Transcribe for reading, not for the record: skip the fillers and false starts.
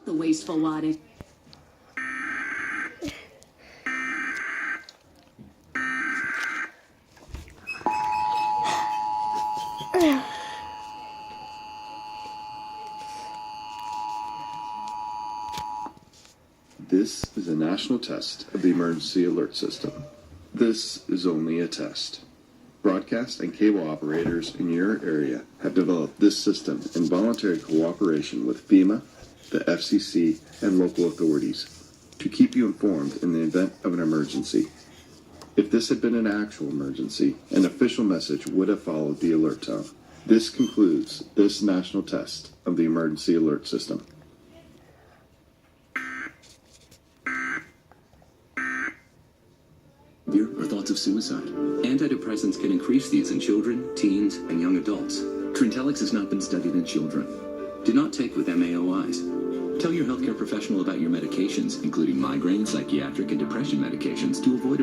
The wasteful wattage. This is a national test of the emergency alert system. This is only a test. Broadcast and cable operators in your area have developed this system in voluntary cooperation with FEMA, the FCC, and local authorities to keep you informed in the event of an emergency. If this had been an actual emergency, an official message would have followed the alert tone. This concludes this national test of the emergency alert system. Fear or thoughts of suicide. Antidepressants can increase these in children, teens, and young adults. Trintellix has not been studied in children. Do not take with MAOIs. Tell your healthcare professional about your medications, including migraine, psychiatric, and depression medications, to avoid